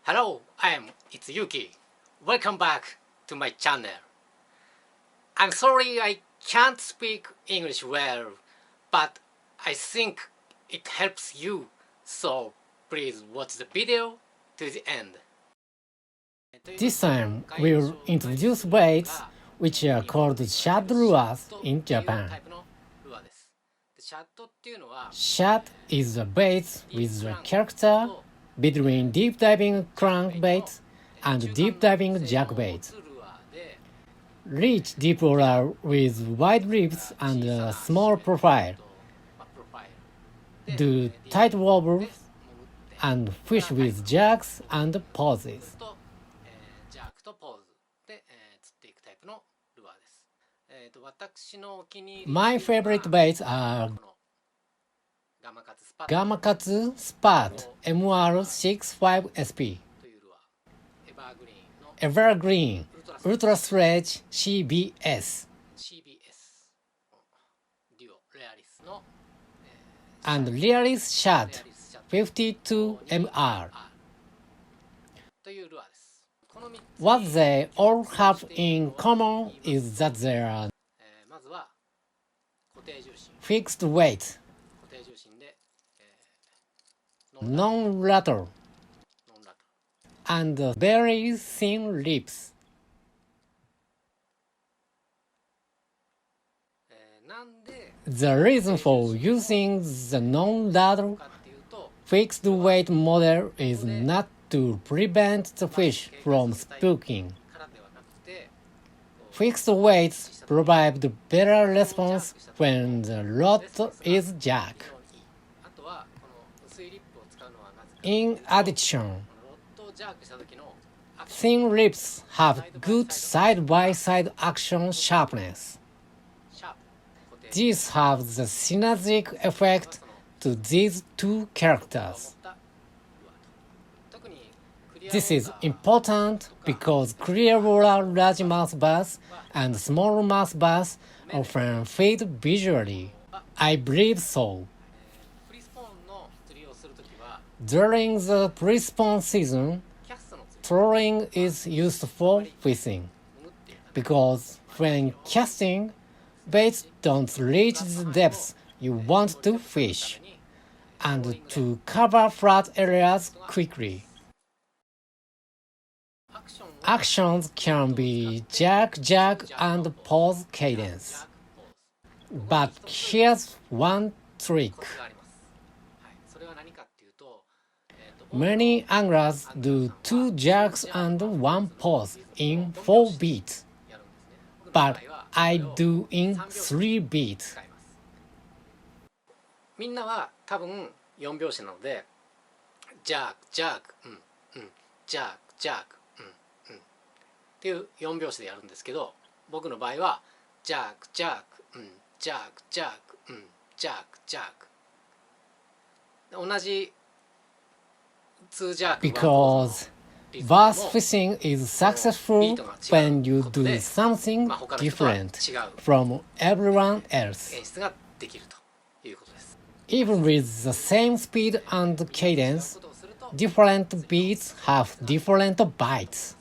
Hello, it's Yuki. Welcome back to my channel. I'm sorry I can't speak English well, but I think it helps you, so please watch the video to the end. This time, we'll introduce baits which are called shad lures in Japan. Shad is a bait with a character between deep diving crankbait and deep diving jackbait. Reach deep water with wide ribs and a small profile. Do tight wobbles and fish with jacks and pauses. My favorite baits are Gamakatsu Spot MR65SP, Evergreen Ultra Stretch CBS, and Realis Shad 52MR. What they all have in common is that they are fixed weight, non-lateral, and very thin lips. The reason for using the non-lateral fixed weight model is not to prevent the fish from spooking. Fixed weights provide better response when the rod is jack. In addition, thin lips have good side-by-side action sharpness. These have the synergic effect to these two characters. This is important because clear water largemouth bass and smallmouth bass often feed visually. I believe so. During the pre-spawn season, trolling is used for fishing, because when casting, baits don't reach the depths you want to fish, and to cover flat areas quickly. Actions can be jack, and pause cadence. But here's one trick. Many anglers do 2 jacks and 1 pause in 4 beats, but I do in 3 beats. みんなは多分4拍子なので、ジャーク、ジャーク、ジャーク、ジャーク、っていう4拍子でやるんですけど、僕の場合はジャーク、ジャーク、ジャーク、ジャーク、ジャーク、ジャーク。同じ2ジャーク。Because bass fishing is successful when you do something different from everyone else. Even with the same speed and cadence, different beats have different bites.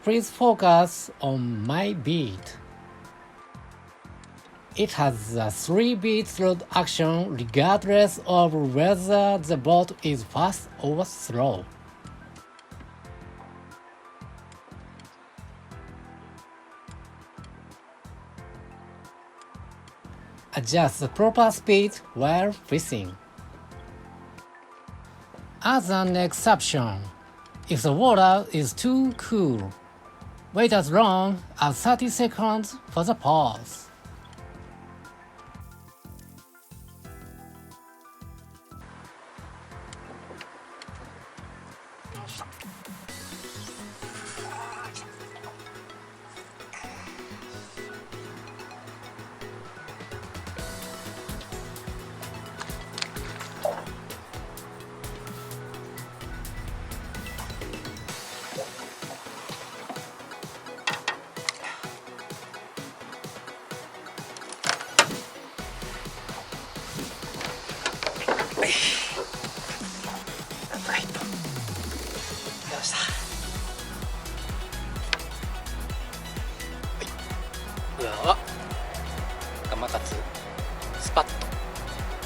Please focus on my beat. It has a 3-beat rod action regardless of whether the boat is fast or slow. Adjust the proper speed while fishing. As an exception, if the water is too cool, wait as long as 30 seconds for the pause.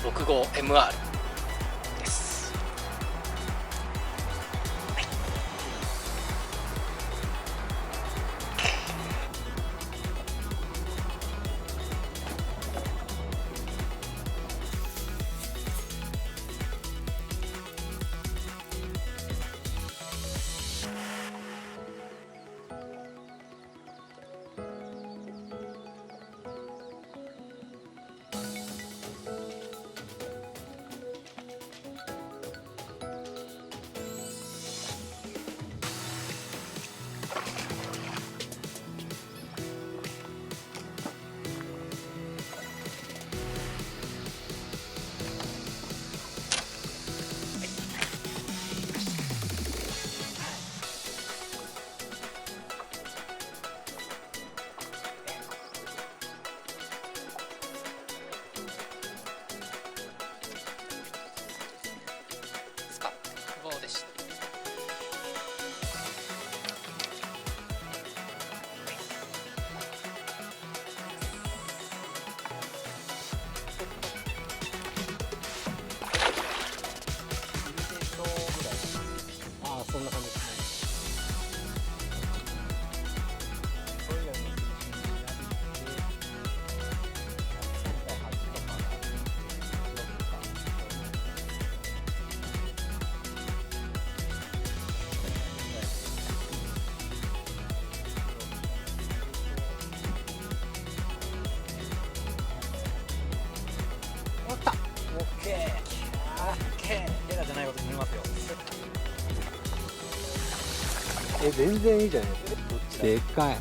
65MR です。スカッと棒でした。ああ、そんな感じですね。終わった。オッケー。オッケー。ヘラじゃないこと見ますよ。全然いいじゃないですか。どっちだ。でっかい。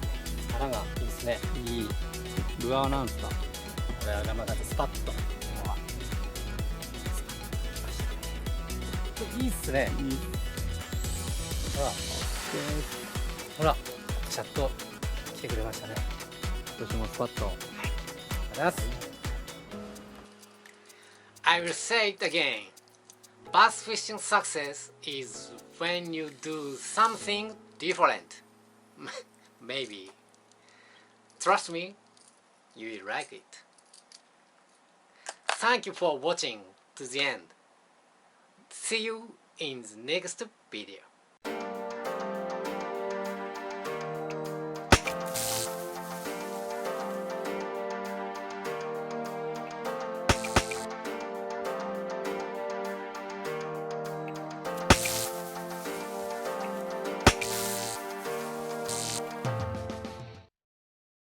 腹がいいですね。いい。ルアーなんすか。これはガマガツスパッと。いいっすね。いい。ほら、ほら、ちゃんと来てくれましたね。私もスパッと。ありがとうございます。I will say it again. Bass fishing success is when you do something different. Maybe. Trust me, you will like it. Thank you for watching to the end. See you in the next video.